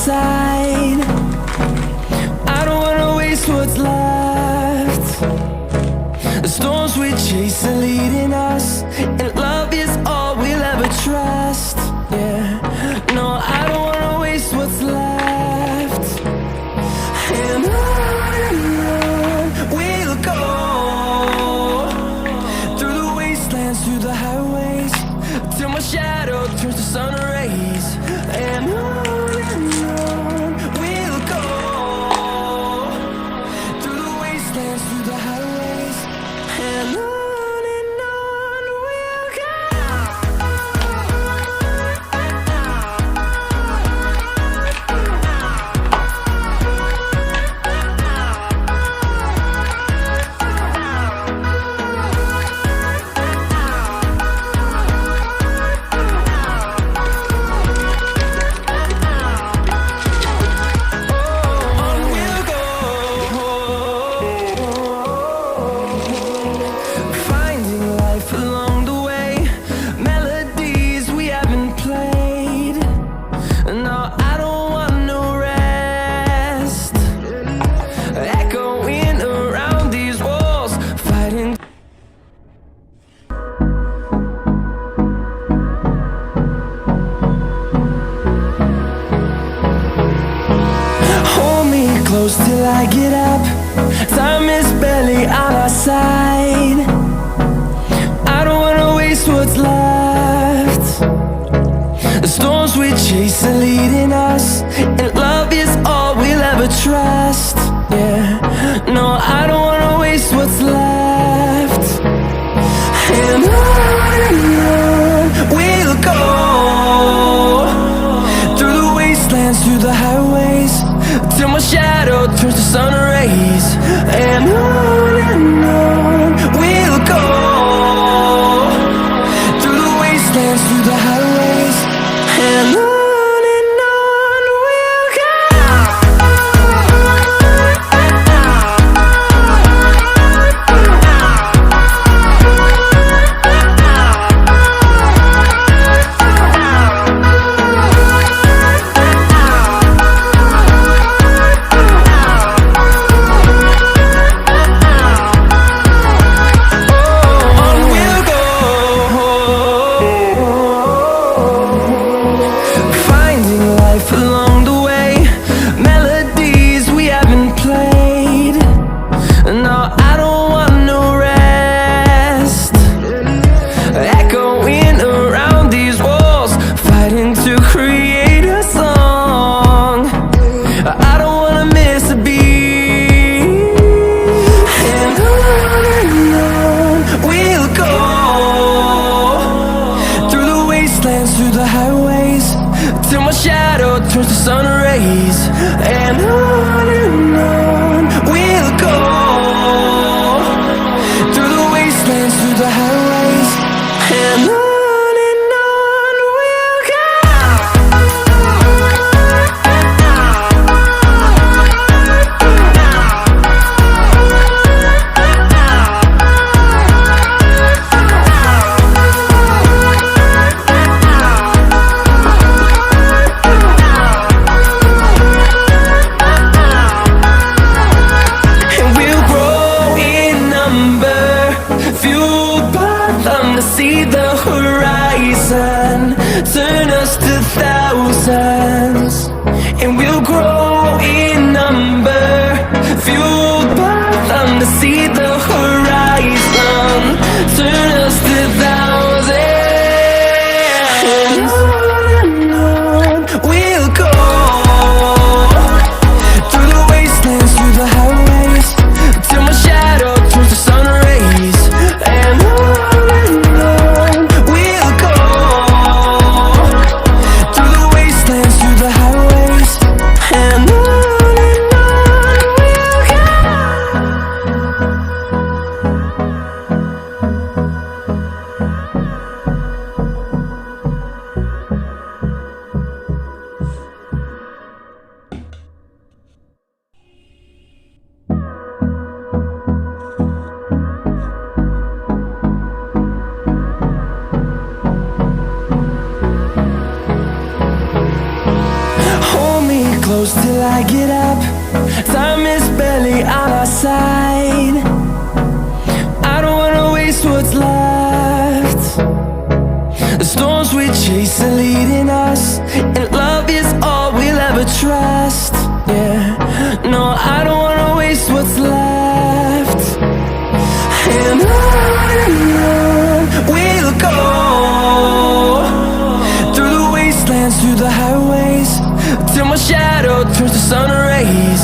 side. I don't wanna waste what's left. The storms we chase are leading us, and love is all we'll ever trust. Yeah, no, I don't wanna waste what's left. And on we'll go, through the wastelands, through the highways, till my shadow turns to sun rays. And on we'll go, through the wastelands, through the highways, and on we'll go. Close till I get up. Time is barely on our side. I don't wanna waste what's left. The storms we chase are leading us, and love is all we'll ever trust. Yeah, no, I don't wanna waste what's left. And on we'll go, through the wastelands, through the highways, till my shadow turns to sun rays. And on we'll go, through the wastelands, through the highways, and on we'll go. Through the highways, till my shadow turns to sun rays. And on we'll go, through the wastelands, through the highways, and on we'll go. See the horizon, turn us to thousands, and we'll grow in number, fueled by them. To see the horizon, turn us to thousands, and on we'll go, through the wastelands, through the highways, till my shadow turns to sun rays. And through the highways, and on we'll go. close till I get up. Time is barely on our side. I don't wanna waste what's left. The storms we chase are leading us, and love is all we'll ever trust. Yeah, no, I don't wanna waste what's left. And on we'll go, through the wastelands, through the highways, till my shadow turns to sun rays.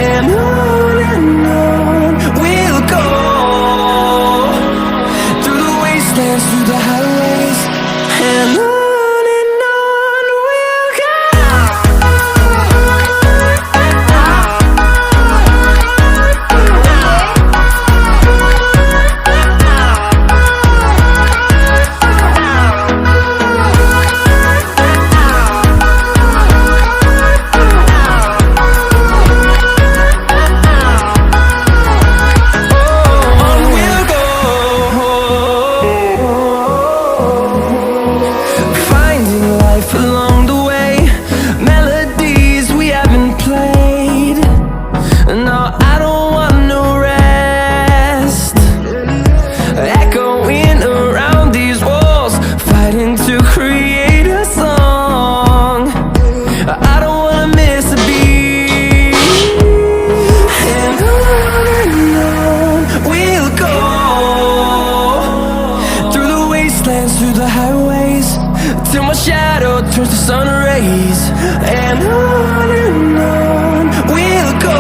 And on we'll go, through the wastelands, through the highways, and on we'll go. Turns to sun rays, and on we'll go,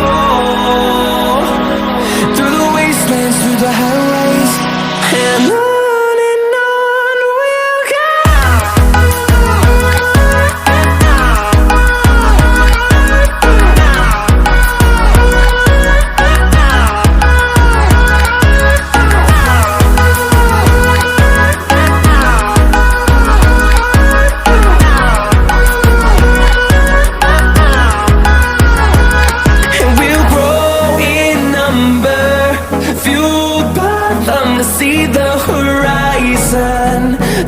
through the wastelands, through the highways, and on we'll go. See the horizon,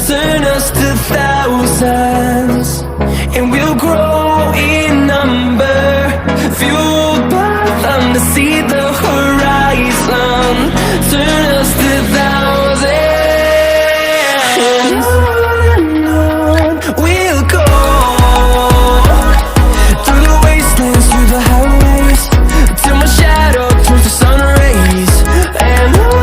turn us to thousands, and we'll grow in number, fueled by them. To see the horizon, turn us to thousands, and on we'll go, through the wastelands, through the highways, till my shadow turns to sun rays, and on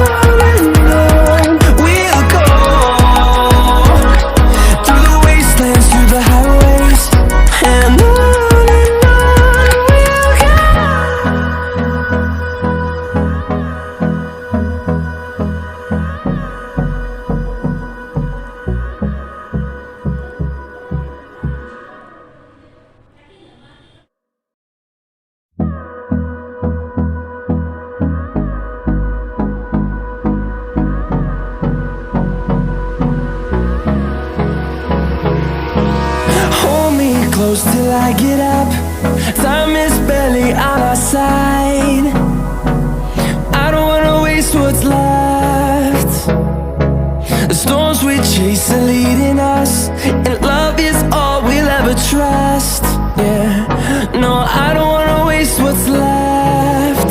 close till I get up. Time is barely on our side. I don't wanna waste what's left. The storms we chase are leading us, and love is all we'll ever trust. Yeah, no, I don't wanna waste what's left.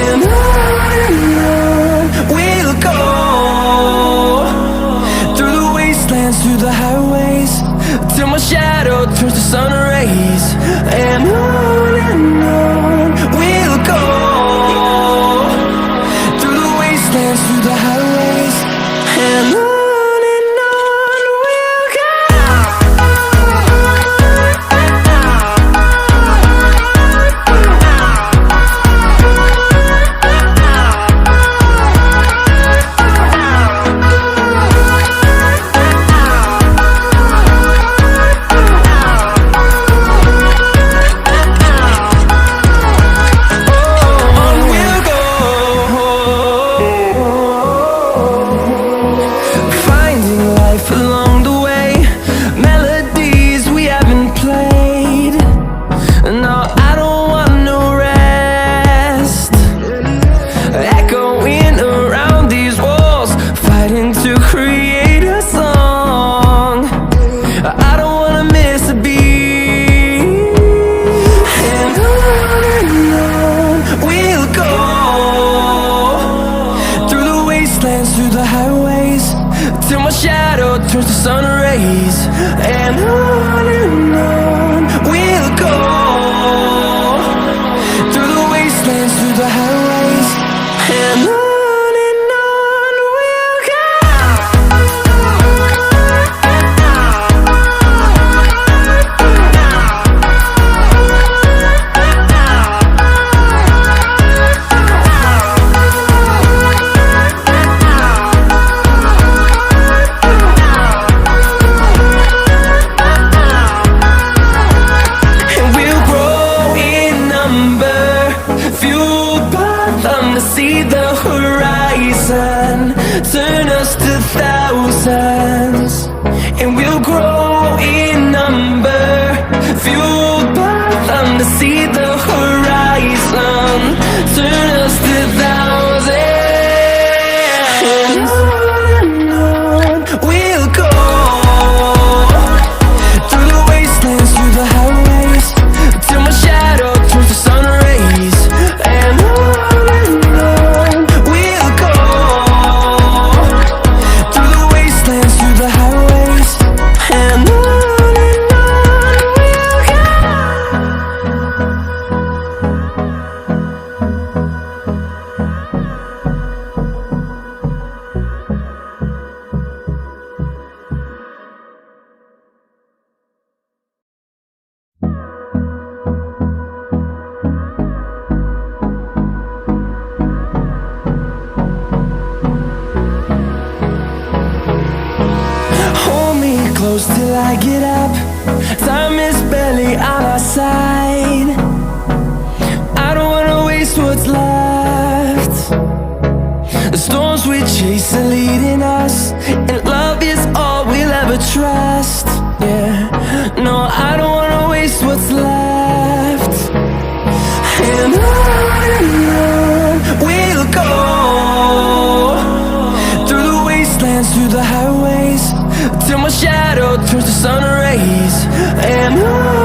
And on we'll go, through the wastelands, through the highways, till my shadow turns to sun rays, and on we'll go, through the wastelands, through the highways, and on we'll go. fueled by them to see the horizon, turn us to thousands. And on we'll go, through the wastelands, through the highways, till my shadow turns to sun rays. And on we'll go, through the wastelands, through the highways. And on we'll go. Hold me close till I get up. Time is barely on our side. I don't wanna waste what's left. The storms we chase are leading us, and love is all we'll ever trust. Yeah, no, I don't wanna waste what's left. And on we'll go, through the wastelands, through the highways, till my shadow turns to sun rays. And on